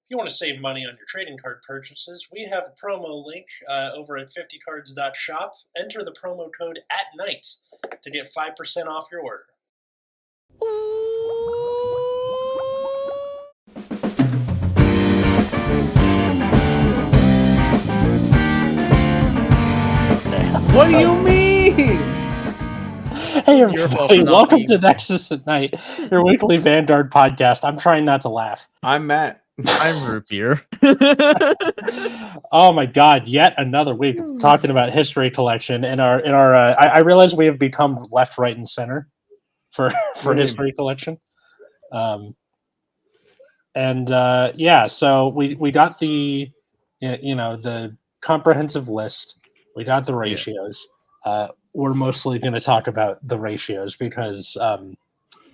If you want to save money on your trading card purchases, we have a promo link over at 50cards.shop. Enter the promo code ATNIGHT to get 5% off your order. What do you mean? Hey everybody, welcome to Nexus at Night, your weekly Vanguard podcast. I'm trying not to laugh. I'm Matt. I'm Root Beer. Oh my god, yet another week of talking about history collection. I realize we have become left, right, and center for history collection. So we got the the comprehensive list. We got the ratios. We're mostly going to talk about the ratios because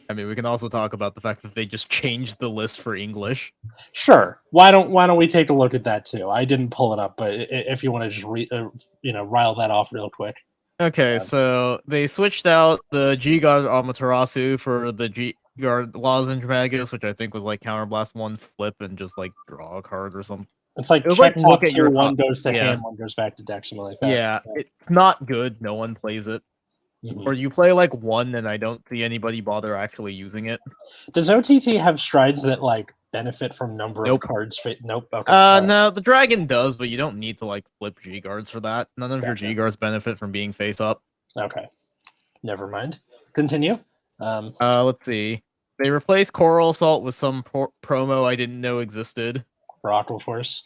I mean, we can also talk about the fact that they just changed the list for English. Sure. Why don't we take a look at that too? I didn't pull it up, but if you want to just rile that off real quick. Okay, so they switched out the G Guard Amaterasu for the G Guard Lozenge Magus, which I think was like Counterblast 1 flip and just like draw a card or something. It's like check look at your one goes to hand, one goes back to deck, something like that. Yeah, it's not good. No one plays it. Or you play like one, and I don't see anybody bother actually using it. Does OTT have strides that like benefit from number of cards? Nope. Okay. No, the dragon does, but you don't need to like flip G guards for that. None of your G guards benefit from being face up. Okay. Never mind. Continue. Let's see. They replaced Coral Assault with some promo I didn't know existed. For Aquaforce.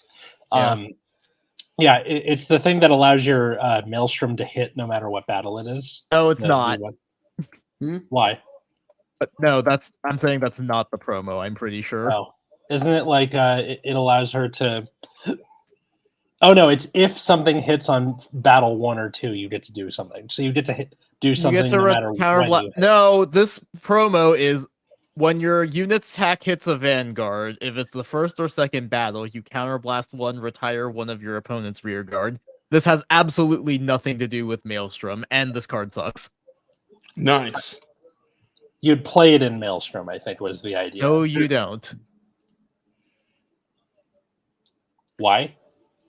It's the thing that allows your Maelstrom to hit no matter what battle it is. No, it's not. Why? But no, I'm saying that's not the promo, I'm pretty sure. Oh. Isn't it like it allows her to... Oh no, it's if something hits on battle 1 or 2, you get to do something. So you get to do something no matter when you hit. No, this promo is when your unit's attack hits a Vanguard, if it's the first or second battle, you counterblast 1, retire one of your opponent's rear guard. This has absolutely nothing to do with Maelstrom, and this card sucks. Nice. You'd play it in Maelstrom, I think, was the idea. No, you don't. Why?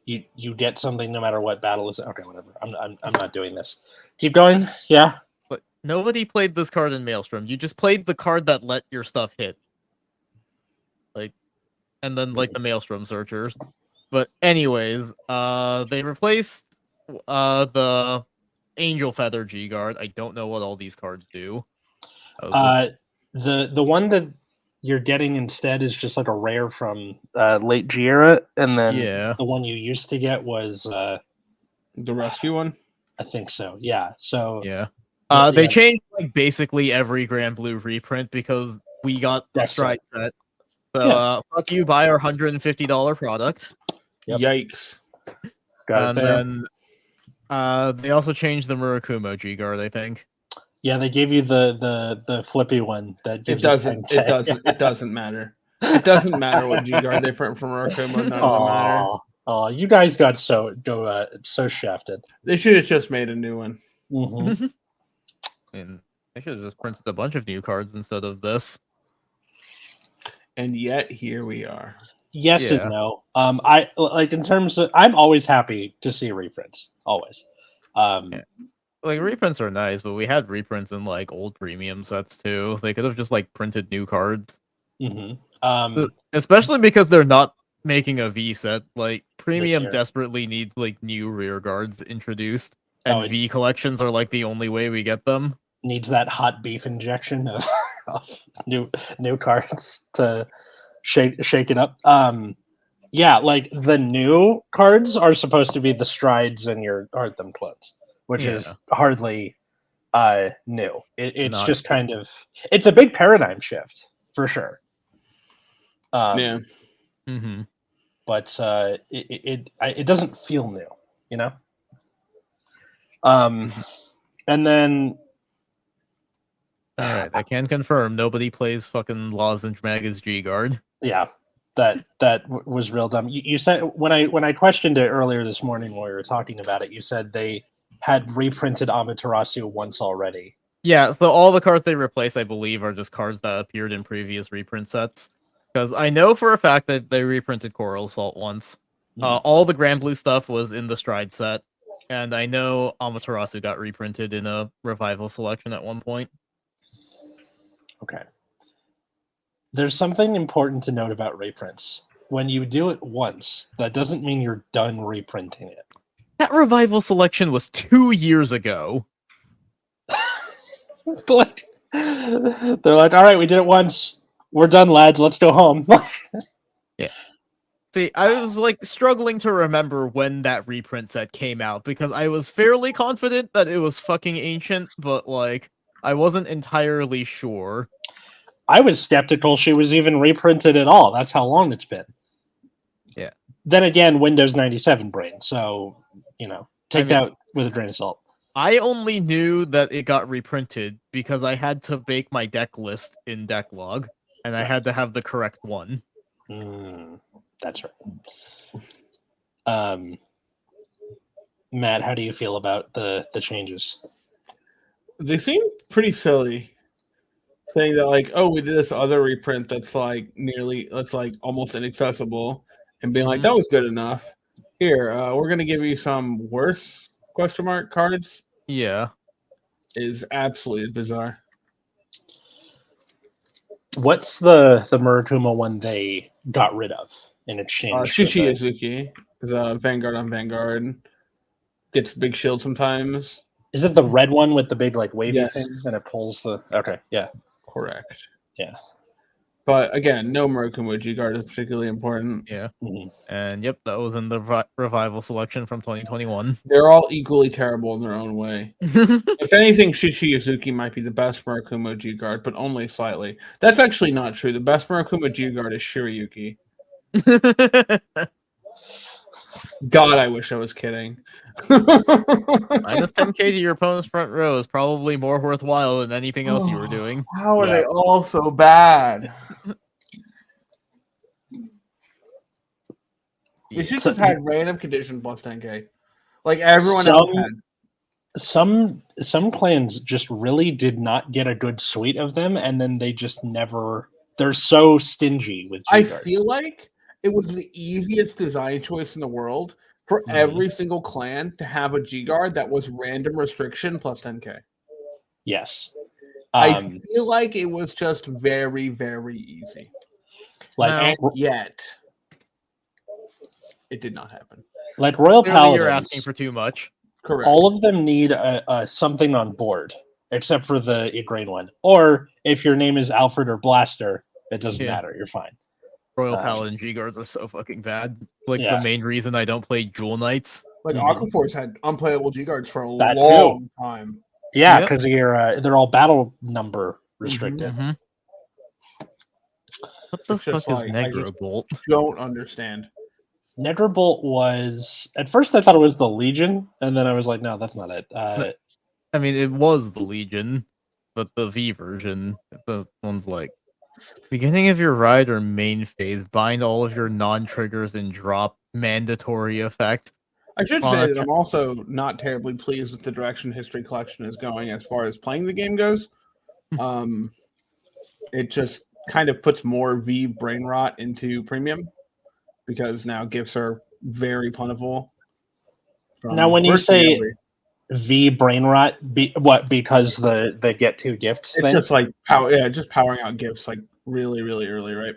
You get something no matter what battle is. Okay, whatever. I'm not doing this. Keep going. Yeah. But nobody played this card in Maelstrom. You just played the card that let your stuff hit. And then the Maelstrom Searchers. But anyways, they replaced the Angel Feather G Guard. I don't know what all these cards do. The one that you're getting instead is just like a rare from late G era, and then the one you used to get was the rescue one. I think so. Yeah. So they changed basically every Grand Blue reprint because we got the strike set. So fuck you, buy our $150 product. Yep. Yikes! Then they also changed the Murakumo G Guard, I think. Yeah, they gave you the flippy one that gives it doesn't matter. It doesn't matter what G Guard they print from Murakumo. None of them matter. Oh, you guys got so shafted. They should have just made a new one. Mm-hmm. And they should have just printed a bunch of new cards instead of this. And yet here we are. Yes and no. I like in terms of I'm always happy to see reprints. Always. Reprints are nice, but we had reprints in old premium sets too. They could have just printed new cards. Mm-hmm. Especially because they're not making a V set. Premium desperately needs new rear guards introduced, and V collections are the only way we get them. Needs that hot beef injection of new cards to shake it up. The new cards are supposed to be the strides and your Artham clones, which is hardly new. It's just kind of it's a big paradigm shift for sure. Mm-hmm. But it doesn't feel new, you know. And then. All right, I can confirm nobody plays fucking Lozenge Magus G Guard. Yeah, that was real dumb. You said when I questioned it earlier this morning when we were talking about it, you said they had reprinted Amaterasu once already. Yeah, so all the cards they replace, I believe, are just cards that appeared in previous reprint sets. Because I know for a fact that they reprinted Coral Assault once. All the Grand Blue stuff was in the Stride set. And I know Amaterasu got reprinted in a revival selection at one point. Okay. There's something important to note about reprints. When you do it once, that doesn't mean you're done reprinting it. That revival selection was 2 years ago. They're like, all right, we did it once. We're done, lads. Let's go home. Yeah. See, I was like struggling to remember when that reprint set came out because I was fairly confident that it was fucking ancient, but like I wasn't entirely sure. I was skeptical she was even reprinted at all. That's how long it's been. Yeah. Then again, Windows 97 brain. So, take that with a grain of salt. I only knew that it got reprinted because I had to make my deck list in Decklog, and I had to have the correct one. That's right. Matt, how do you feel about the changes? They seem pretty silly. Saying that like, oh, we did this other reprint that's like almost inaccessible, and being like, that was good enough. Here, we're gonna give you some worse ? Cards. Yeah, is absolutely bizarre. What's the Murakuma one they got rid of in exchange? Shishizuki is a Vanguard on Vanguard. Gets big shield sometimes. Is it the red one with the big like wavy Yes. thing and it pulls the? Okay, yeah, correct. Yeah, but again, no Murakuma G guard is particularly important. Yeah, and yep, that was in the revival selection from 2021. They're all equally terrible in their own way. If anything, Shishizuki might be the best Murakuma G guard, but only slightly. That's actually not true. The best Murakuma G guard is Shirayuki. God, I wish I was kidding. Minus 10k to your opponent's front row is probably more worthwhile than anything else you were doing. How are they all so bad? They should just had random condition plus 10k. Like everyone else had. Some clans just really did not get a good suite of them, and then they just never. They're so stingy with G-guards. I feel like it was the easiest design choice in the world for every single clan to have a G-guard that was random restriction plus 10k. Yes. I feel like it was just very, very easy. And yet, it did not happen. Like Royal Paladins, you're asking for too much. Correct. All of them need a something on board, except for the Igraine one. Or if your name is Alfred or Blaster, it doesn't matter. You're fine. Royal Paladin G-guards are so fucking bad. Like the main reason I don't play Jewel Knights. Like Aquaforce had unplayable G-guards for a long time. Yeah, because they're all battle number restricted. What the fuck is Negro Bolt? Don't understand. Negro Bolt was at first I thought it was the Legion, and then I was like, no, that's not it. I mean, it was the Legion, but the V version, the one's like beginning of your ride or main phase, bind all of your non-triggers and drop mandatory effect. I should say that I'm also not terribly pleased with the direction History Collection is going as far as playing the game goes. It just kind of puts more V brain rot into premium because now gifts are very plentiful. Now, when you say V brain rot, because the get two gifts it's thing? Just like just powering out gifts like really, really early, right?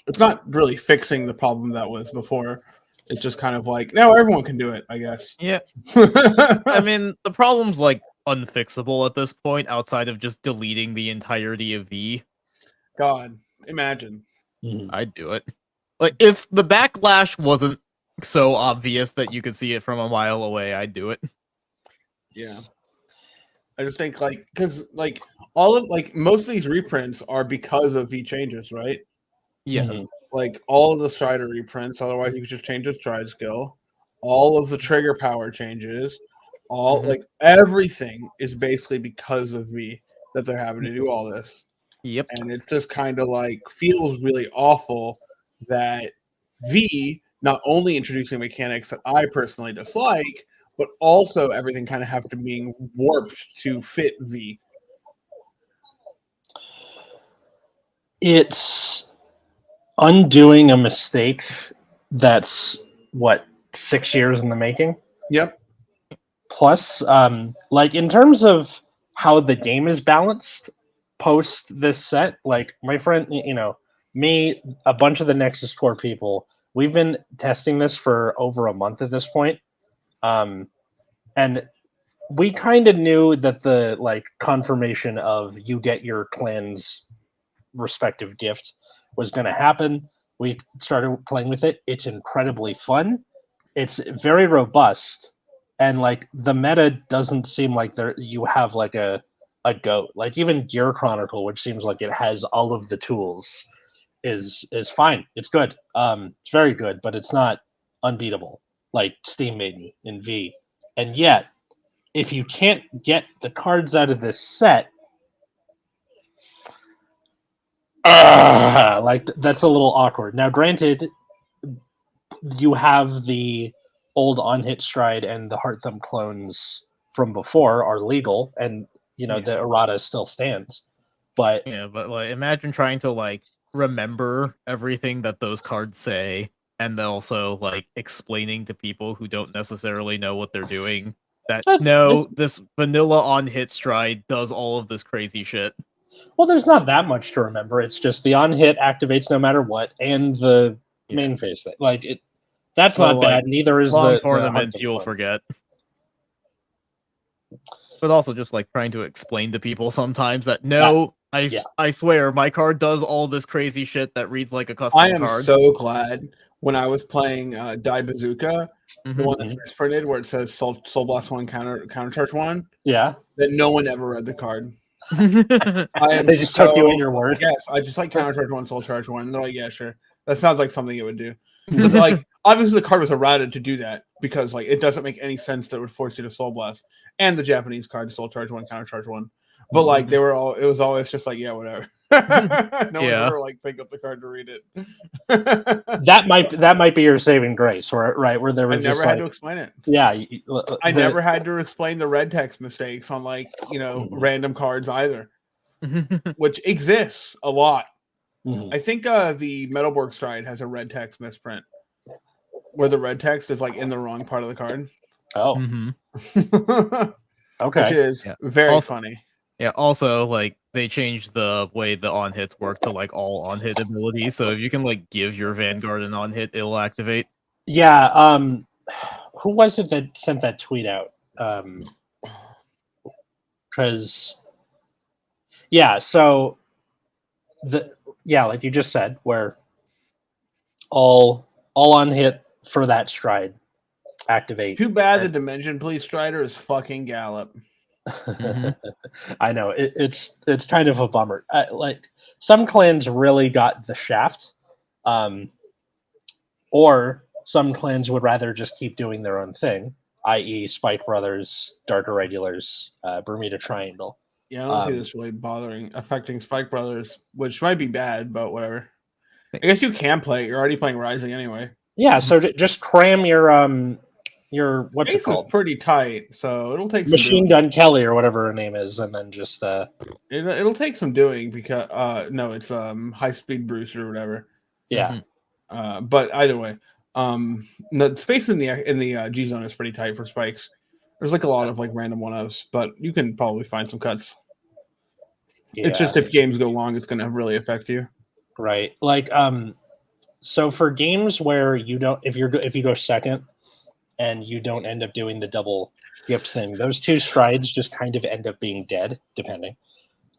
It's not really fixing the problem that was before. It's just kind of like now everyone can do it, I guess. Yeah. I mean, the problem's like unfixable at this point outside of just deleting the entirety of V. God, imagine. I'd do it. Like if the backlash wasn't so obvious that you could see it from a mile away, I'd do it. Yeah. I just think because all of most of these reprints are because of V changes, right? Yes. Like all of the Strider reprints, otherwise you could just change the stride skill. All of the trigger power changes, everything is basically because of V that they're having to do all this. Yep. And it's just kind of feels really awful that V not only introducing mechanics that I personally dislike, but also everything kind of have to being warped to fit V. It's undoing a mistake that's what 6 years in the making. Yep. Plus, like in terms of how the game is balanced post this set, like my friend, me, a bunch of the Nexus core people, we've been testing this for over a month at this point. And we kind of knew that the like confirmation of you get your clan's respective gift was going to happen. We started playing with it. It's incredibly fun. It's very robust, and like the meta doesn't seem like there you have like a goat. Like even Gear Chronicle, which seems like it has all of the tools, is fine. It's good. It's very good, but it's not unbeatable like Steam Maiden in V. And yet, if you can't get the cards out of this set, like that's a little awkward. Now, granted, you have the old on-hit stride and the Heart Thumb clones from before are legal, and the errata still stands. But like imagine trying to like remember everything that those cards say, and then also like explaining to people who don't necessarily know what they're doing that this vanilla on-hit stride does all of this crazy shit. Well, there's not that much to remember. It's just the on-hit activates no matter what, and the main phase thing. Like it. That's not bad. Neither is long the tournaments. You'll forget. But also just like trying to explain to people sometimes that I swear my card does all this crazy shit that reads like a custom card. I am so glad when I was playing Die Bazooka, the one that's printed where it says Soul Blast 1 counter charge 1. Yeah. That no one ever read the card. They just took you at your word. Yes, I just like counter charge 1, soul charge 1. And they're like, yeah, sure. That sounds like something it would do. But like obviously the card was errata to do that because like it doesn't make any sense that it would force you to soul blast. And the Japanese card soul charge 1, counter charge 1. But like it was always just like, yeah, whatever. No one ever like pick up the card to read it. that might be your saving grace, right? Where there was never had to explain it. Yeah, I never had to explain the red text mistakes on like random cards either, which exists a lot. I think the Metalborg Stride has a red text misprint where the red text is like in the wrong part of the card. Oh, okay, which is very funny. Yeah. Also, like they changed the way the on hits work to like all on hit abilities. So if you can like give your Vanguard an on hit, it'll activate. Yeah. Who was it that sent that tweet out? Because so like you just said, where all on hit for that stride activate. Too bad the Dimension Police Strider is fucking Gallop. I know it's kind of a bummer. Like some clans really got the shaft, or some clans would rather just keep doing their own thing, i.e., Spike Brothers, Dark Irregulars, Bermuda Triangle. Yeah, I don't see this really affecting Spike Brothers, which might be bad, but whatever. I guess you can play it. You're already playing Rising anyway. Yeah, so just cram your what's it called? Pretty tight, so it'll take Machine Gun Kelly or whatever her name is, and then just it'll take some doing because no, it's High Speed Bruce or whatever. Yeah. But either way, the space in the G zone is pretty tight for spikes. There's like a lot of like random 1-0s, but you can probably find some cuts. Yeah. It's just if games go long, it's going to really affect you. Right. Like so for games where you don't, if you go second and you don't end up doing the double gift thing, those two strides just kind of end up being dead, depending.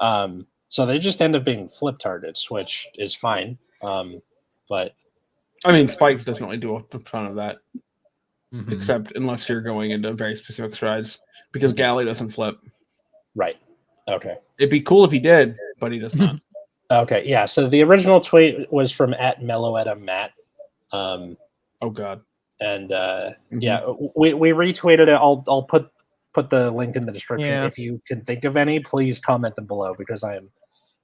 So they just end up being flip targets, which is fine. But I mean, spikes doesn't really do a ton of that, except unless you're going into very specific strides, because Galley doesn't flip. Right. Okay. It'd be cool if he did, but he does not. Okay. Yeah. So the original tweet was from @MelloWedMatt. Oh God. And yeah, we retweeted it. I'll put the link in the description. Yeah. If you can think of any, please comment them below because I am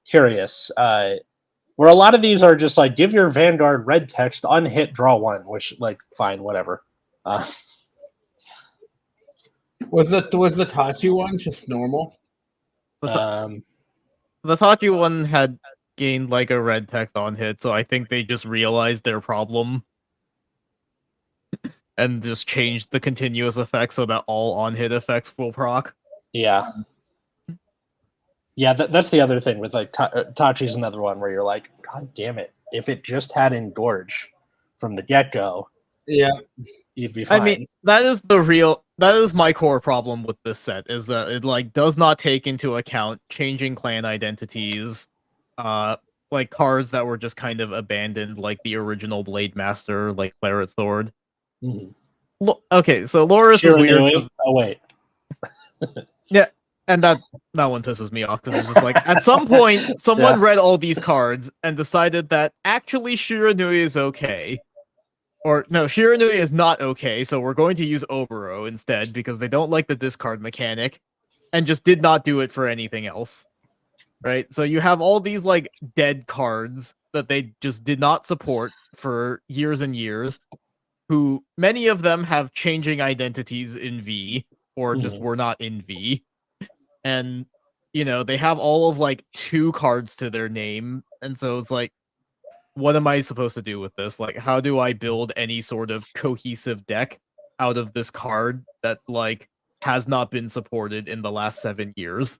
curious. Where a lot of these are just like, give your Vanguard red text, unhit, draw one, which like fine, whatever. Was the Tachi one just normal? The Tachi one had gained like a red text on hit, so I think they just realized their problem and just changed the continuous effect so that all on hit effects will proc. Yeah. Yeah, that's the other thing with like Tachi's another one where you're like, God damn it! If it just had engorge from the get go, Yeah, you'd be fine. I mean, that is my core problem with this set, is that it like does not take into account changing clan identities, like cards that were just kind of abandoned, like the original Blade Master, like Claret Sword. Mhm. Okay, so Loris is weird Shiranui? because Oh wait, yeah, and that one pisses me off because it's just like at some point someone Yeah. read all these cards and decided that actually Shiranui is okay. Or no, Shiranui is not okay, so we're going to use Oboro instead because they don't like the discard mechanic and just did not do it for anything else. Right? So you have all these like dead cards that they just did not support for years and years, who many of them have changing identities in V or just Mhm. were not in V. And you know, they have all of like 2 cards to their name, and so it's like, what am I supposed to do with this? Like, how do I build any sort of cohesive deck out of this card that like has not been supported in the last 7 years?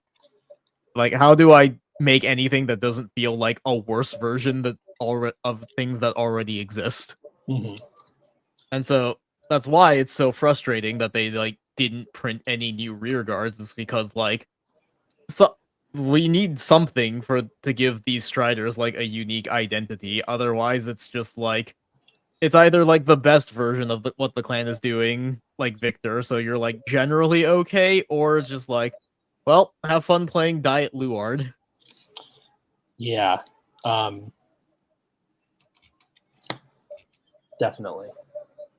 Like, how do I make anything that doesn't feel like a worse version of things that already exist? Mhm. And so that's why it's so frustrating that they like didn't print any new rear guards. Is because like, so we need something to give these Striders like a unique identity. Otherwise, it's just like it's either like the best version of what the clan is doing, like Victor, so you're like generally okay, or it's just like, well, have fun playing Diet Luard. Yeah, definitely.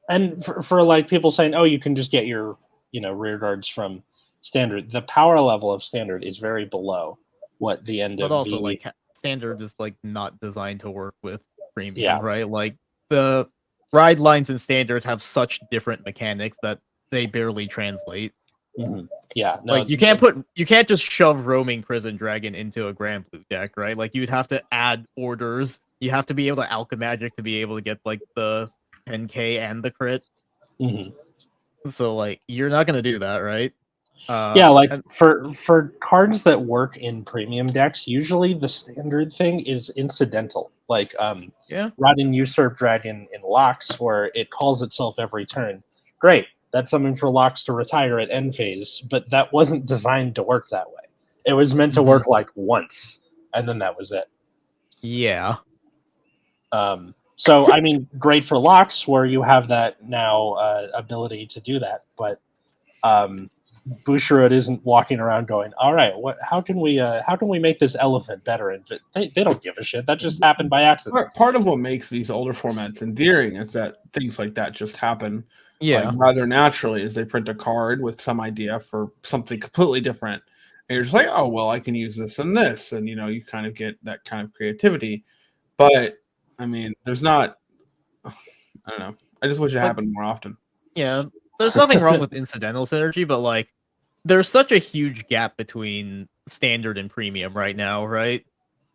And for like people saying, oh, you can just get your rear guards from standard. The power level of standard is very below what the end But of also, V. like, standard is like not designed to work with premium, Yeah. right? Like the ride lines in standard have such different mechanics that they barely translate. Mhm. Yeah, no, Like you can't just shove roaming prison dragon into a grand blue deck, right? Like you'd have to add orders. You have to be able to alchemagic to be able to get like the 10k and the crit. Mhm. So like you're not gonna do that, right? Yeah, like And for cards that work in premium decks, usually the standard thing is incidental. Like yeah, Rodden Usurp Dragon in Locks, where it calls itself every turn. Great, that's something for Locks to retire at end phase, but that wasn't designed to work that way. It was meant to work like once, and then that was it. yeah. So I mean, great for Locks, where you have that now ability to do that, but Bushiroad isn't walking around going, "All right, how can we make this elephant better?" And they don't give a shit. That just happened by accident. part of what makes these older formats endearing is that things like that just happen, Yeah. like rather naturally. As they print a card with some idea for something completely different, and you're just like, oh well, I can use this and this, and you kind of get that kind of creativity. But I mean, there's not. I don't know. I just wish it happened more often. Yeah, there's nothing wrong with incidental synergy, but like, there's such a huge gap between standard and premium right now, right?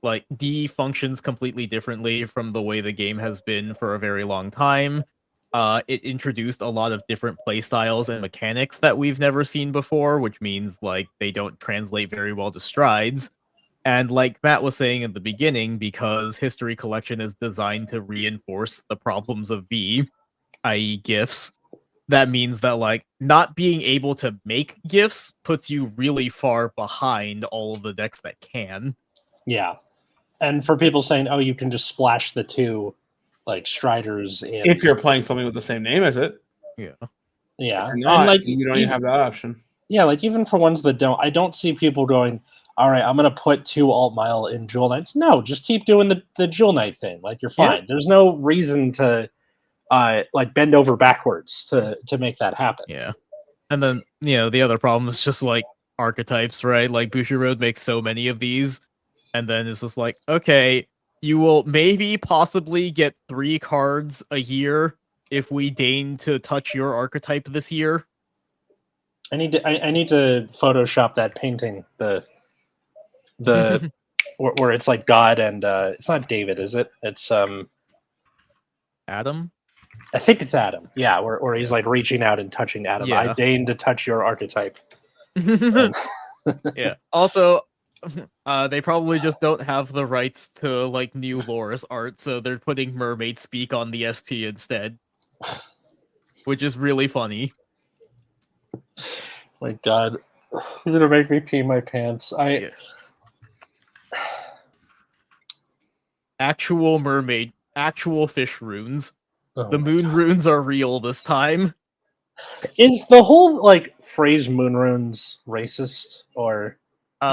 Like, D functions completely differently from the way the game has been for a very long time. It introduced a lot of different play styles and mechanics that we've never seen before, which means like they don't translate very well to strides. And like Matt was saying at the beginning, because History Collection is designed to reinforce the problems of V, i.e., gifts, that means that like not being able to make gifts puts you really far behind all of the decks that can. Yeah, and for people saying, "Oh, you can just splash the two like Striders in," If you're playing something with the same name as it, Yeah. yeah, if you're and not, like you don't even have that option. yeah, like even for ones that don't, I don't see people going, "All right, I'm gonna put 2 Alt Mile in Jewel Knights." No, just keep doing the Jewel Knight thing. Like you're Yeah. fine. There's no reason to like bend over backwards to make that happen. Yeah. And then, the other problem is just like archetypes, right? Like Bushiroad makes so many of these, and then it's just like, okay, you will maybe possibly get 3 cards a year if we deign to touch your archetype this year. I need to Photoshop that painting. The where it's like God and it's not David, is it? It's Adam? I think it's Adam. Yeah, where he's like reaching out and touching Adam. I Yeah. deign to touch your archetype. Yeah. Also, they probably just don't have the rights to like new Loris art, so they're putting Mermaid Speak on the SP instead, which is really funny. My God, you're gonna make me pee my pants. Yeah. Actual mermaid, actual fish runes. Oh The my moon God. runes are real this time. Is the whole like phrase moon runes racist, or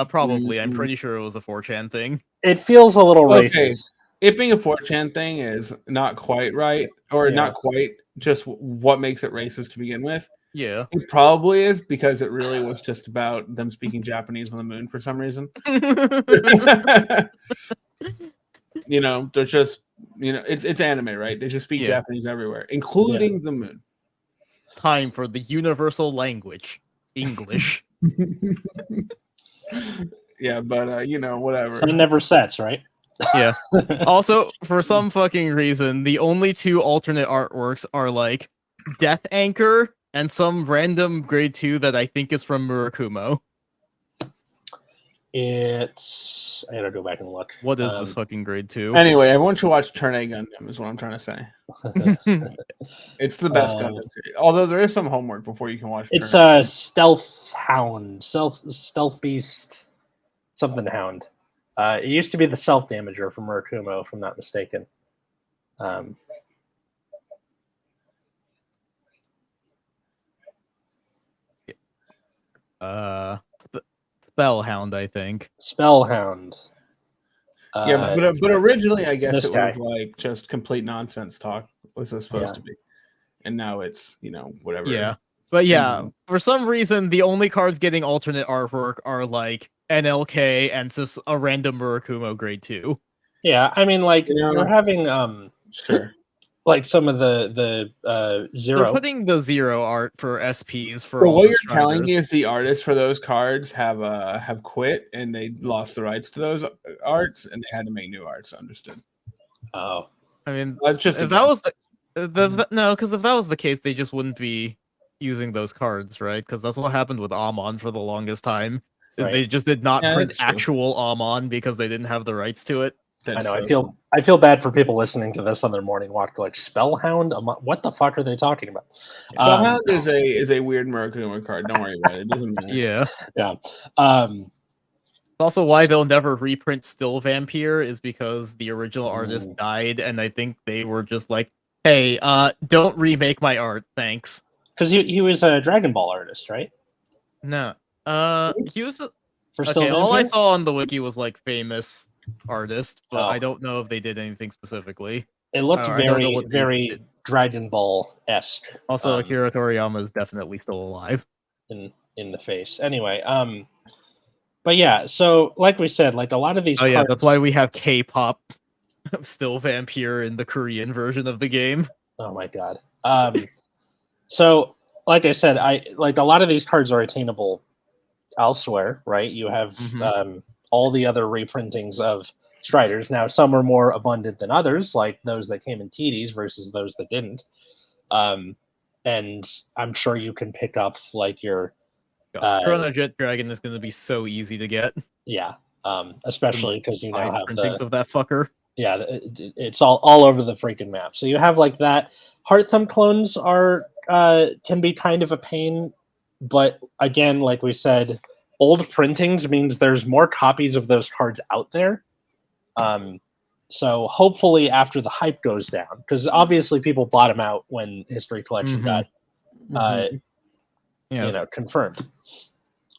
Probably. I'm pretty sure it was a 4chan thing. it feels a little Okay. racist? It being a 4chan thing is not quite right, or Yeah. not quite just what makes it racist to begin with. Yeah. It probably is because it really was just about them speaking Japanese on the moon for some reason. You know, they're just, you know, it's anime, right? They just speak Yeah. Japanese everywhere, including the moon. Time for the universal language, English. Yeah, but you know, whatever. Sun never sets, right? Yeah. Also, for some fucking reason, the only two alternate artworks are like Death Anchor and some random grade 2 that I think is from Murakumo. It's I gotta go back and look. What is this fucking grade 2? Anyway, everyone should watch Turn A Gundam, is what I'm trying to say. It's the best Gundam series. Although there is some homework before you can watch It's Turn A. a stealth hound, stealth beast, something hound. It used to be the self damager from Murakumo, if I'm not mistaken. Spellhound, I think. Spellhound. Yeah, but originally I guess this it guy. was like just complete nonsense talk. Was this supposed to be? And now it's, you know, whatever. Yeah. But yeah, for some reason, the only cards getting alternate artwork are like NLK and just a random Murakumo grade 2. Yeah, I mean, like Yeah. you're having Sure. like some of the zero. They're putting the zero art for SPs for So all what the you're telling Striders. me is the artists for those cards have quit and they lost the rights to those arts and they had to make new arts. Understood. Oh, I mean, That's just if that was no, because if that was the case, they just wouldn't be using those cards, right? Because that's what happened with Amon for the longest time. Is Right. They just did not Yeah, print that's true. actual Amon because they didn't have the rights to it. That's I know. so I feel bad for people listening to this on their morning walk. Like Spellhound. What the fuck are they talking about? Spellhound is a weird Murakumo card. Don't worry about it. It doesn't matter. Yeah. Yeah. Also, why they'll never reprint Still Vampire is because the original artist died, and I think they were just like, "Hey, don't remake my art, thanks." Because he was a Dragon Ball artist, right? No, he was For okay. Still All I Vampire? saw on the wiki was like famous artist, but Oh. I don't know if they did anything specifically. It looked I don't know very what they very did. Dragon Ball esque. Also, Akira Toriyama is definitely still alive. in the face. Anyway, but yeah, so like we said, like a lot of these Oh yeah, cards, that's why we have K-pop Still Vampire in the Korean version of the game. oh my god. So like I said, I like a lot of these cards are attainable elsewhere, right? You have all the other reprintings of Striders. Now some are more abundant than others, like those that came in TDs versus those that didn't. And I'm sure you can pick up like your Chrono Jet Dragon is going to be so easy to get. Yeah, especially because you now have printings of that fucker. Yeah, it's all over the freaking map. So you have like that. Heart Thumb clones are can be kind of a pain, but again, like we said, old printings means there's more copies of those cards out there. So hopefully after the hype goes down, because obviously people bought them out when History Collection got confirmed.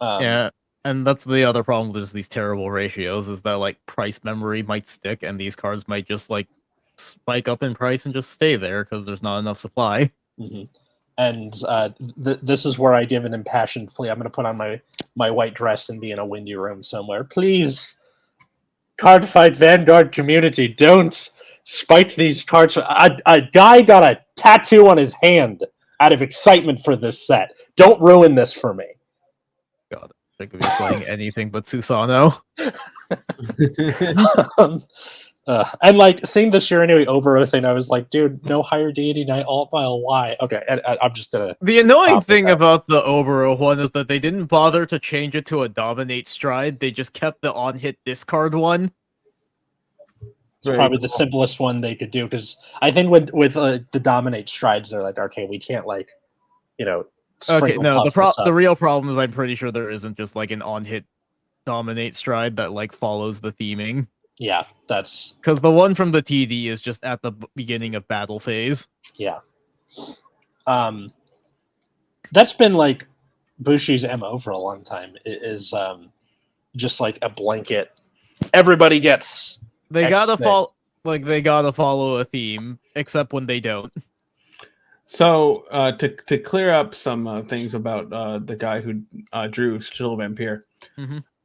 Yeah, and that's the other problem with these terrible ratios is that like price memory might stick, and these cards might just like spike up in price and just stay there because there's not enough supply. And this is where I give an impassioned plea. I'm going to put on my white dress and be in a windy room somewhere. Please, Cardfight Vanguard community, don't spike these cards. A guy got a tattoo on his hand out of excitement for this set. Don't ruin this for me. God, I could be playing anything but Susano. And like seeing the Shiranui Oboro thing, I was like, dude, no higher deity knight alt file. Why? Okay, and I'm just gonna. The annoying Stop with thing that. about the Oboro one is that they didn't bother to change it to a dominate stride. They just kept the on-hit discard one. It's probably the simplest one they could do, because I think with the dominate strides, they're like, okay, we can't like, Okay, sprinkle no, puff this up. the real problem is I'm pretty sure there isn't just like an on-hit dominate stride that like follows the theming. Yeah, that's Because the one from the TD is just at the beginning of battle phase. yeah. That's been like Bushi's MO for a long time. It is just like a blanket. Everybody gets. They X gotta thing. follow, like they gotta follow a theme, except when they don't. So to clear up some things about the guy who drew Still Vampire,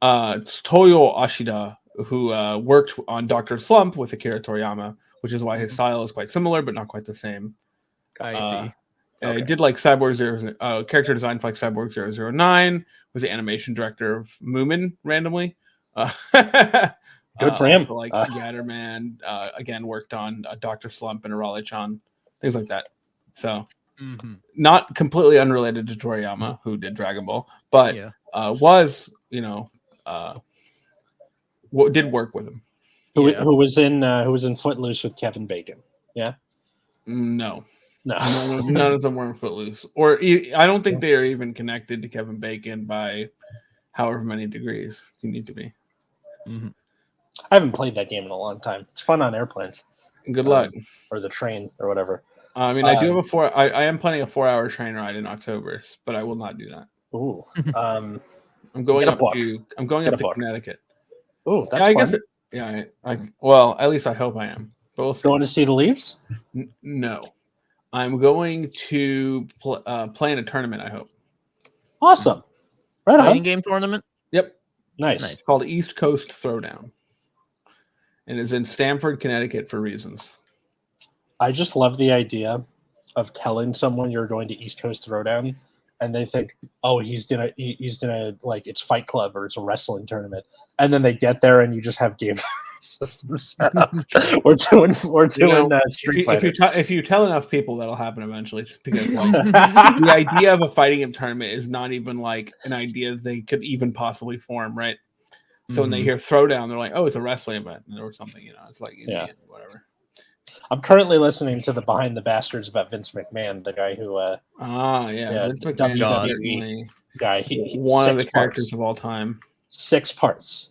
it's Toyo Ashida, who worked on Dr. Slump with Akira Toriyama, which is why his style is quite similar, but not quite the same. I see. He did like Cyborg character design for like Cyborg 009, was the animation director of Moomin randomly. Good for him. Also, like Yatterman, again worked on Dr. Slump and Arale-chan, things like that. So not completely unrelated to Toriyama, who did Dragon Ball, but was did work with him. Who was in Footloose with Kevin Bacon? Yeah. No. No. None of them were in Footloose, or I don't think they are even connected to Kevin Bacon by however many degrees you need to be. I haven't played that game in a long time. It's fun on airplanes. Good luck. Or the train or whatever. I mean, I do have I am planning a 4-hour train ride in October, but I will not do that. Ooh. I'm going up to Connecticut. Ooh, that's I fun. guess well, at least I hope I am. But we'll see. Going to see the Leafs? No. I'm going to play in a tournament, I hope. Awesome. Right on. Playing game tournament? Yep. Nice. It's called East Coast Throwdown. And is in Stamford, Connecticut for reasons. I just love the idea of telling someone you're going to East Coast Throwdown and they think, oh, he's gonna like it's Fight Club or it's a wrestling tournament. And then they get there and you just have game systems set up. We're doing Street Fighter. If you tell enough people, that'll happen eventually. Just because like the idea of a fighting game tournament is not even like an idea they could even possibly form, right? So when they hear Throwdown, they're like, "Oh, it's a wrestling event or something." It's like whatever. I'm currently listening to the Behind the Bastards about Vince McMahon, the guy who Vince McMahon WWE guy. He one of the characters of all time. 6 parts,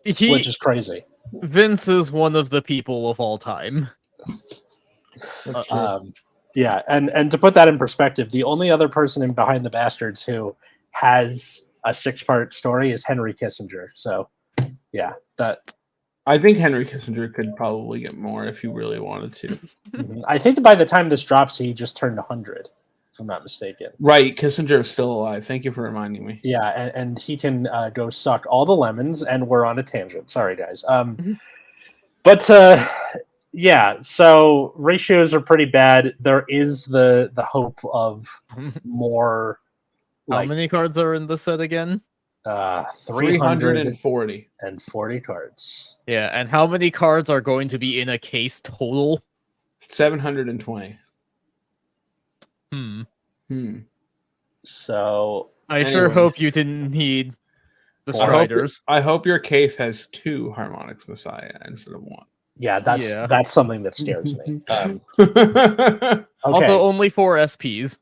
which is crazy. Vince is one of the people of all time. Yeah, and to put that in perspective, the only other person in Behind the Bastards who has a 6-part story is Henry Kissinger. So, yeah, that. I think Henry Kissinger could probably get more if he really wanted to. I think by the time this drops, he just turned 100, if I'm not mistaken. Right, Kissinger is still alive. Thank you for reminding me. Yeah, and he can go suck all the lemons, and we're on a tangent. Sorry, guys. But yeah, so ratios are pretty bad. There is the hope of more. How many cards are in the set again? 340 cards. Yeah, and how many cards are going to be in a case total? 720. So I sure hope you didn't need the Striders. I hope your case has 2 Harmonix Messiah instead of 1. Yeah, that's something that scares me. Okay. Also, only 4 SPs.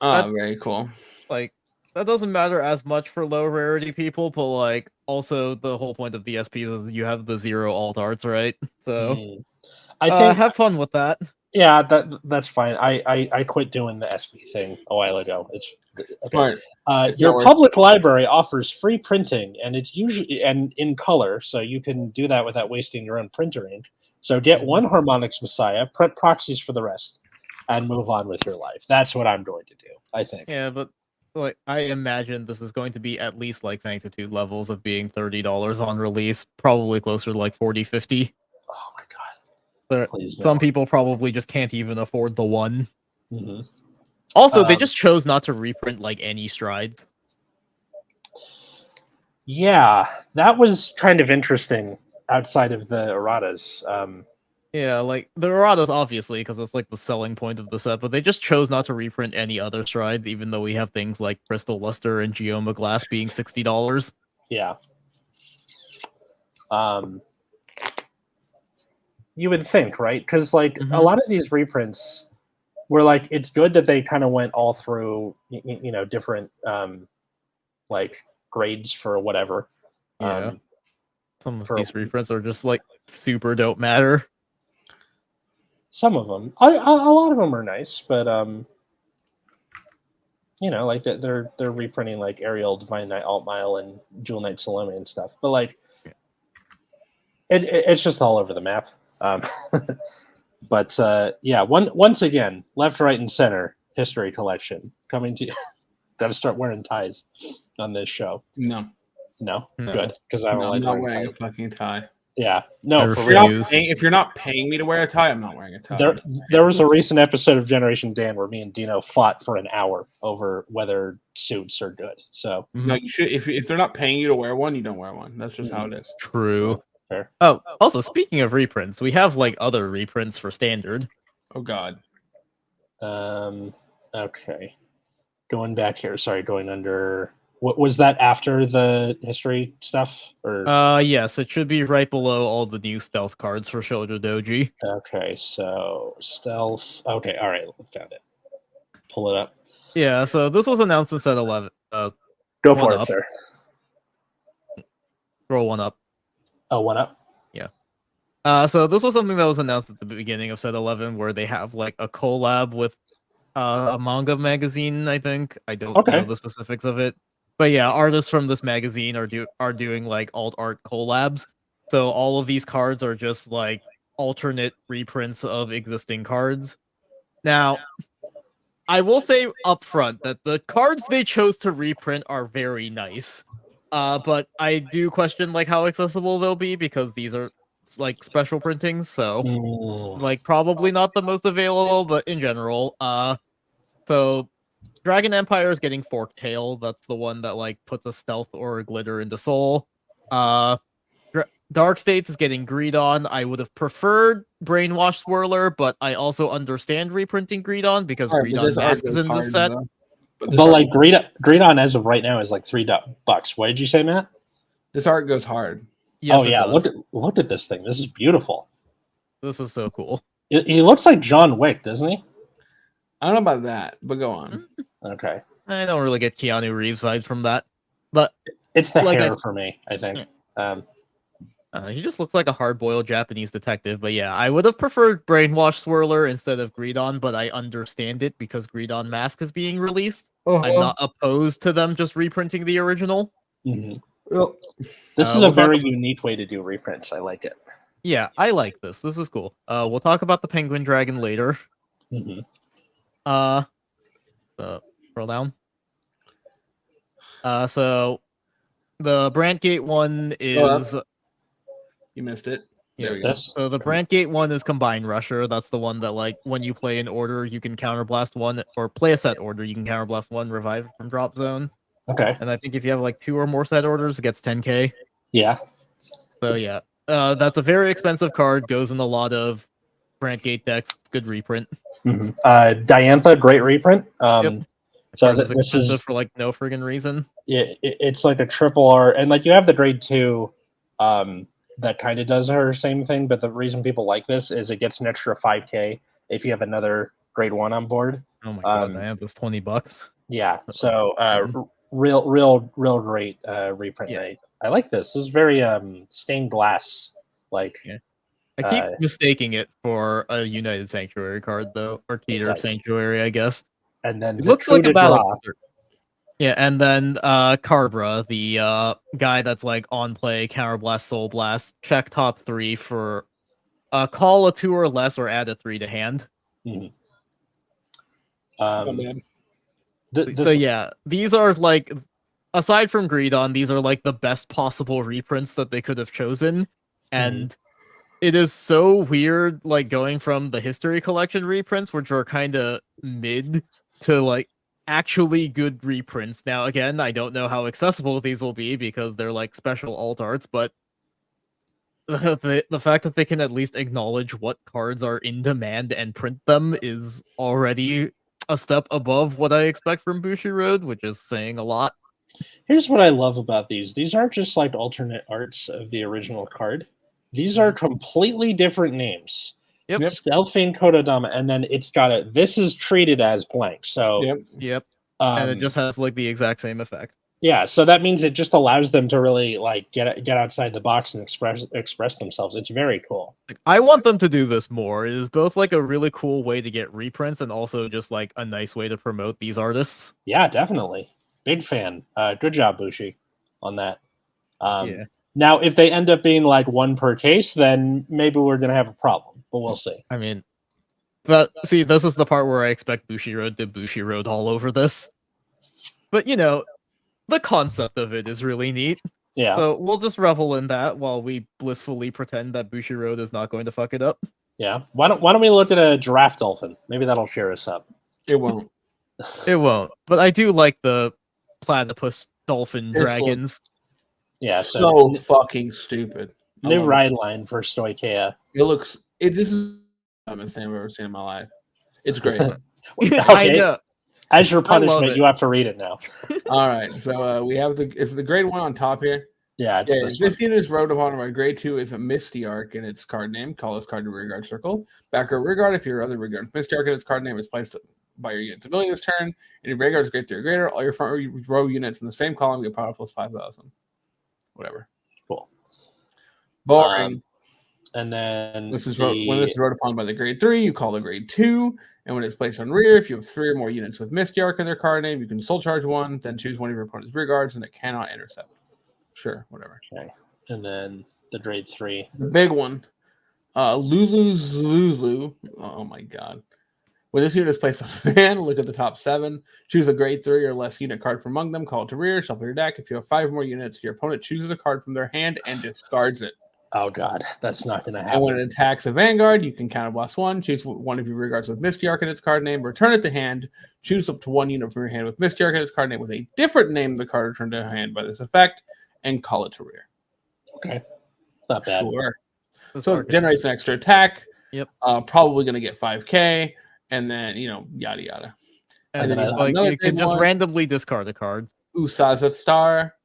Very cool. Like, that doesn't matter as much for low rarity people, but like, also the whole point of the SPs is you have the 0 alt arts, right? So, I think have fun with that. Yeah, that's fine. I quit doing the SP thing a while ago. It's okay. Your public library offers free printing, and it's usually in color, so you can do that without wasting your own printer ink. So get 1 Harmonix Messiah, print proxies for the rest, and move on with your life. That's what I'm going to do, I think. Yeah, but like I imagine this is going to be at least like Sanctitude levels of being $30 on release, probably closer to like 40, 50. Oh my god. Some people probably just can't even afford the 1. Also, they just chose not to reprint like any strides. Yeah, that was kind of interesting outside of the erratas. Yeah, like the erratas, obviously, because that's like the selling point of the set, but they just chose not to reprint any other strides, even though we have things like Crystal Luster and Geoma Glass being $60. Yeah. You would think, right? Because like a lot of these reprints were like, it's good that they kind of went all through, different like grades for whatever. Yeah. Some of for- these reprints are just like super dope matter. Some of them, a lot of them are nice, but like they're reprinting like Ariel, Divine Knight, Altmile, and Jewel Knight Salome and stuff. But like, it's just all over the map. But yeah, once again, left, right, and center history collection coming to. Got to start wearing ties on this show. No, Good, because I don't like I'm not wearing wearing ties. a fucking tie. Yeah, no, I for If you're, real. not paying, if you're not paying me to wear a tie, I'm not wearing a tie. There was a recent episode of Generation Dan where me and Dino fought for an hour over whether suits are good. So No, you should. If they're not paying you to wear one, you don't wear one. That's just how it is. True. fair. Oh, also speaking of reprints, we have like other reprints for standard. Oh God. Okay. Going back here. Sorry, going under. What was that after the history stuff? Or Yes, it should be right below all the new stealth cards for Shoujo Doji. okay, so stealth. Okay, all right, found it. Pull it up. Yeah, so this was announced in set 11. Go one for it, up. sir. Scroll one up. Oh, one up. So this was something that was announced at the beginning of set 11, where they have like a collab with a manga magazine. I think I don't Okay. know the specifics of it, but yeah, artists from this magazine are doing like alt art collabs. So all of these cards are just like alternate reprints of existing cards. Now, I will say up front that the cards they chose to reprint are very nice. But I do question like how accessible they'll be, because these are like special printings, so like probably not the most available, but in general. So Dragon Empire is getting Fork Tail. That's the one that like puts a stealth or a glitter into Soul. Dark States is getting Greedon. I would have preferred Brainwash Swirler, but I also understand reprinting Greedon because Greedon Mask is in this set. But like Greedon as of right now is like $3. What did you say, Matt? This art goes hard. Yes, oh yeah, it does. look at this thing. This is beautiful. This is so cool. He looks like John Wick, doesn't he? I don't know about that, but go on. Okay. I don't really get Keanu Reeves vibes from that, but It's the like hair for me, I think. He just looks like a hard-boiled Japanese detective. But yeah, I would have preferred Brainwash Swirler instead of Greedon, but I understand it because Greedon Mask is being released. I'm not opposed to them just reprinting the original. Mm-hmm. Well, This is a very unique way to do reprints. I like it. Yeah, I like this. This is cool. We'll talk about the Penguin Dragon later. Mm-hmm. Scroll down. So the Brandgate one is you missed it. Yeah, There we go. so the Brandgate one is Combined Rusher. That's the one that, like, when you play an order, you can counterblast one, or play a set order, you can counterblast one, revive from drop zone. Okay. And I think if you have like 2 or more set orders, it gets 10k. Yeah. So yeah, that's a very expensive card. Goes in a lot of Brandgate decks. It's good reprint. Mm-hmm. Diantha, great reprint. Yep. So This this expensive is for like no friggin' reason. it's like a triple R, and like you have the grade 2. That kind of does her same thing, but the reason people like this is it gets an extra 5k if you have another grade 1 on board. Oh my god, I have this $20. Yeah, so real great reprint. Yeah. I like this. This is very stained glass like. Yeah. I keep mistaking it for a United Sanctuary card though, or Keter Sanctuary, I guess. And then it looks like a battle. Yeah, and then Carbra, the guy that's like on play, Counterblast, Soul Blast, check top 3 for call a 2 or less or add a 3 to hand. Mm-hmm. So yeah, these are like, aside from Greedon, these are like the best possible reprints that they could have chosen. And it is so weird, like going from the History Collection reprints, which are kind of mid, to like actually good reprints. Now, again, I don't know how accessible these will be because they're like special alt arts, but the fact that they can at least acknowledge what cards are in demand and print them is already a step above what I expect from Bushiroad, which is saying a lot. Here's what I love about these. These aren't just like alternate arts of the original card. These are completely different names. Yep. Stealthing Kodadama, and then it's got a. This is treated as blank. So Yep. And it just has like the exact same effect. yeah. So that means it just allows them to really like get outside the box and express themselves. It's very cool. Like, I want them to do this more. It is both like a really cool way to get reprints and also just like a nice way to promote these artists. Yeah, definitely. Big fan. Good job, Bushi, on that. Yeah. Now, if they end up being like one per case, then maybe we're gonna have a problem. But we'll see. I mean, see, this is the part where I expect Bushiroad to Bushiroad all over this. But you know, the concept of it is really neat. Yeah. So we'll just revel in that while we blissfully pretend that Bushiroad is not going to fuck it up. Yeah. Why don't we look at a giraffe dolphin? Maybe that'll cheer us up. It won't. It won't. But I do like the platypus dolphin This dragons. Yeah. So fucking stupid. New ride line for Stoichea. It looks. This is the dumbest thing I've ever seen in my life. It's great. I know. As your I love punishment, it. you have to read it now. All right, so we have the grade 1 on top here. Yeah, it's this unit is wrote upon by grade 2 is a Misty Arc in its card name. Call this card to rear guard circle. Back row rear guard. If your other rear guard Misty Arc in its card name is placed by your unit's ability this turn, and your rear guard is grade 3 or greater, all your front row units in the same column get power plus 5,000. Whatever. Cool. Boring. And then when this is wrote upon by the grade 3, you call the grade 2. And when it's placed on rear, if you have 3 or more units with Misty Arc in their card name, you can soul charge 1, then choose one of your opponent's rear guards, and it cannot intercept. Sure, whatever. Okay. And then the grade 3. The big one. Lulu's Lulu. Oh my god. When this unit is placed on hand, look at the top 7. Choose a grade 3 or less unit card from among them, call it to rear, shuffle your deck. If you have 5 or more units, your opponent chooses a card from their hand and discards it. Oh god, that's not gonna happen. And when it attacks a Vanguard, you can counterblast 1, choose one of your rear guards with Misty Arc in its card name, return it to hand, choose up to 1 unit from your hand with Misty Arc in its card name with a different name of the card returned to hand by this effect, and call it to rear. Okay. Not bad. Sure. So it generates an extra attack. Yep. Probably going to get 5k, and then, yada yada. And then you can just randomly discard a card. Usaza Star.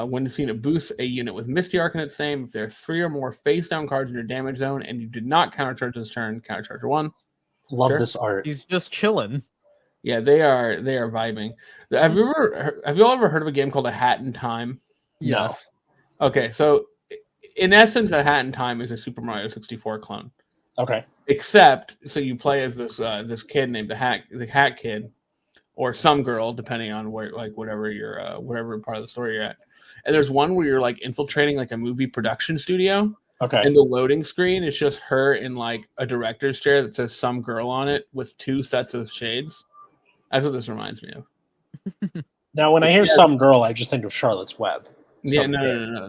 When the unit boosts a unit with Misty Arc in its name, if there are 3 or more face-down cards in your damage zone and you did not countercharge this turn, countercharge 1. Love this art. He's just chilling. Yeah, they are vibing. Have you all ever heard of a game called A Hat in Time? Yes. No. Okay, so in essence, A Hat in Time is a Super Mario 64 clone. Okay. Except, so you play as this kid named the Hat Kid, or some girl, depending on where, like, whatever part of the story you're at. And there's one where you're like infiltrating like a movie production studio. Okay. And the loading screen is just her in like a director's chair that says some girl on it with 2 sets of shades. That's what this reminds me of. Now, when I hear some girl, I just think of Charlotte's Web. Yeah, no.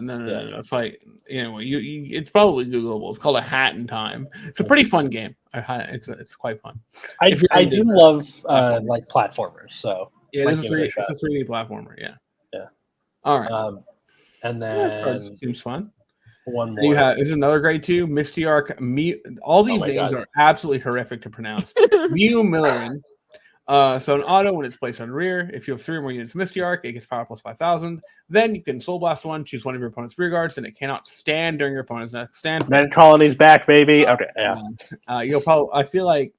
It's like, it's probably Googleable. It's called A Hat in Time. It's a pretty fun game. It's quite fun. I do love like platformers. So yeah, it's a 3D platformer. Yeah. All right. And then seems fun. One more. This is another grade 2 Misty Arc. All these names are absolutely horrific to pronounce. Mew Millering. So an auto, when it's placed on rear, if you have 3 or more units of Misty Arc, it gets power plus 5,000. Then you can Soul Blast 1, choose one of your opponent's rear guards, and it cannot stand during your opponent's next stand. Men Colony's back, baby. Okay, yeah. I feel like,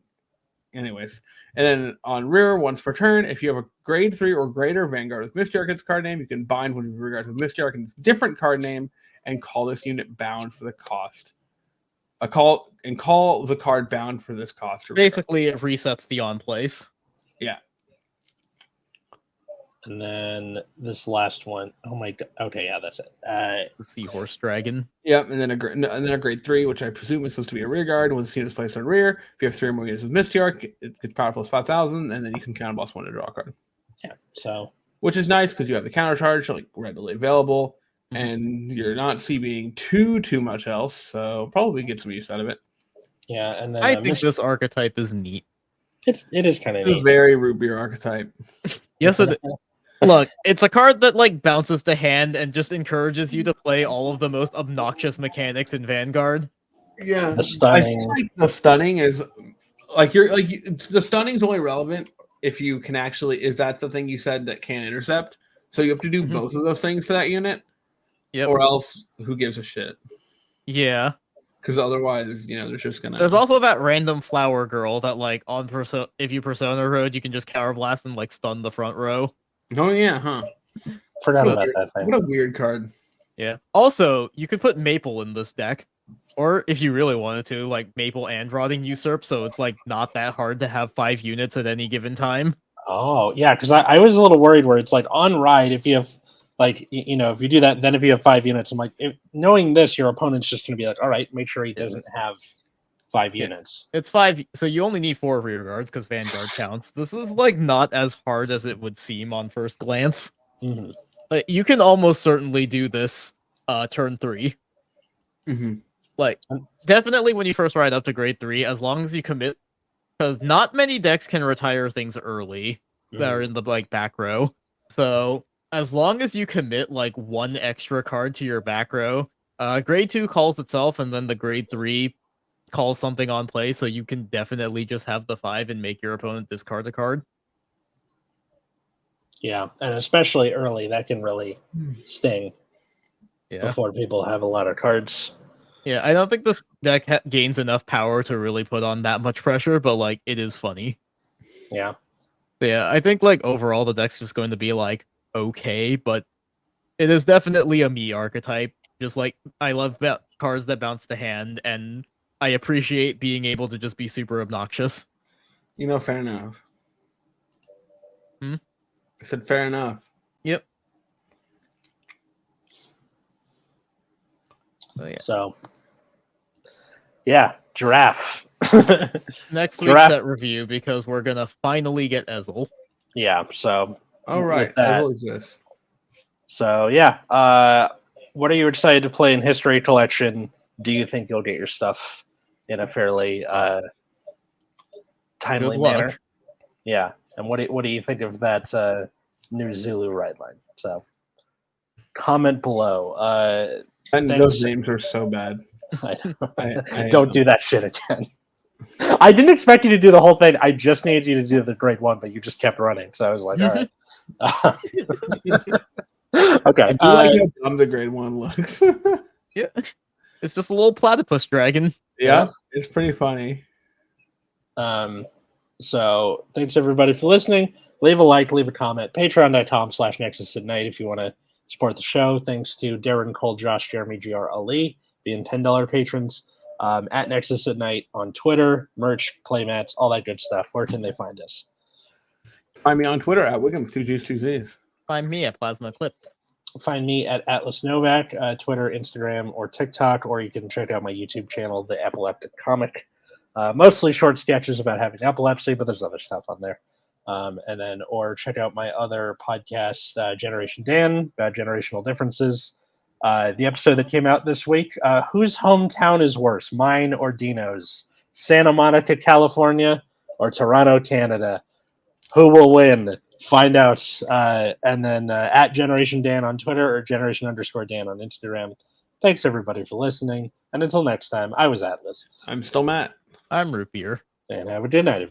anyways. And then on rear, once per turn, if you have a grade 3 or greater Vanguard with Misty Arc in its card name, you can bind one of your rear guards with Misty Arc in its different card name and call this unit bound for the cost. Call the card bound for this cost. Basically, it resets the on place. Yeah. And then this last one. Oh my god. Okay, yeah, that's it. The Seahorse Dragon. Yep, and then a grade 3, which I presume is supposed to be a rear guard. When the unit is placed on rear, if you have 3 or more units with Misty Arc, it gets power plus 5,000, and then you can counterblast 1 to draw a card. Yeah. So, which is nice because you have the counter charge like readily available, and you're not CBing too much else. So probably get some use out of it. Yeah, and then I think this archetype is neat. It is kind of It's a neat. very root beer archetype. Yes, look, it's a card that like bounces to hand and just encourages you to play all of the most obnoxious mechanics in Vanguard. Yeah, The I stunning. feel like the stunning is the stunning's only relevant if you can actually. Is that the thing you said that can intercept? So you have to do Mhm. both of those things to that unit, Yep. or else who gives a shit? Yeah. Because otherwise, there's just gonna. There's also that random flower girl that like on if you Persona Road, you can just counterblast and like stun the front row. Oh yeah, huh? Forgot What about a, that thing. what a weird card. Yeah. Also, you could put Maple in this deck. Or if you really wanted to, like Maple and Rotting Usurp, so it's like not that hard to have 5 units at any given time. Oh, yeah, because I was a little worried where it's like on ride, if you have, like, if you do that, then if you have 5 units, I'm like, knowing this, your opponent's just going to be like, all right, make sure he doesn't have 5 Yeah. units. It's 5, so you only need 4 rear guards because Vanguard counts. This is like not as hard as it would seem on first glance. Mm-hmm. Like, you can almost certainly do this turn 3. Mm-hmm. Like, definitely when you first ride up to grade 3, as long as you commit, because not many decks can retire things early that are in the like back row. So as long as you commit like 1 extra card to your back row, grade 2 calls itself, and then the grade 3 calls something on play, so you can definitely just have the 5 and make your opponent discard a card. Yeah, and especially early, that can really sting before people have a lot of cards. Yeah, I don't think this deck gains enough power to really put on that much pressure, but like it is funny. Yeah. Yeah, I think like overall the deck's just going to be like okay, but it is definitely a me archetype. Just like I love cards that bounce to hand, and I appreciate being able to just be super obnoxious. Fair enough. Hmm? I said fair enough. Yep. Oh, yeah. So, yeah, Giraffe. Next week's Giraffe. set review, because we're gonna finally get Ezel. Yeah, so. All right, that will exist. So, yeah. What are you excited to play in History Collection? Do you think you'll get your stuff in a fairly timely Good luck. manner? Yeah. And what do you think of that new Zulu ride line? So, comment below. And thanks. those names are so bad. I don't do that shit again. I didn't expect you to do the whole thing. I just needed you to do the grade 1, but you just kept running. So I was like, all right. Okay. I do like how dumb the grade 1 looks. Yeah. It's just a little platypus dragon. Yeah, it's pretty funny. So thanks everybody for listening. Leave a like, leave a comment. Patreon.com/Nexus at night if you want to support the show. Thanks to Darren, Cole, Josh, Jeremy, GR, Ali, being $10 patrons. At Nexus at night on Twitter, merch, playmats, all that good stuff. Where can they find us? Find me on Twitter at Wiggum, 2Gs2Zs. Find me at Plasma Clips. Find me at Atlas Novak, Twitter, Instagram, or TikTok, or you can check out my YouTube channel, The Epileptic Comic. Mostly short sketches about having epilepsy, but there's other stuff on there. Or check out my other podcast, Generation Dan, about generational differences. The episode that came out this week, whose hometown is worse, mine or Dino's? Santa Monica, California, or Toronto, Canada? Who will win? Find out. At Generation Dan on Twitter or Generation_Dan on Instagram. Thanks everybody for listening. And until next time, I was Atlas. I'm still Matt. I'm Root Beer. And have a good night.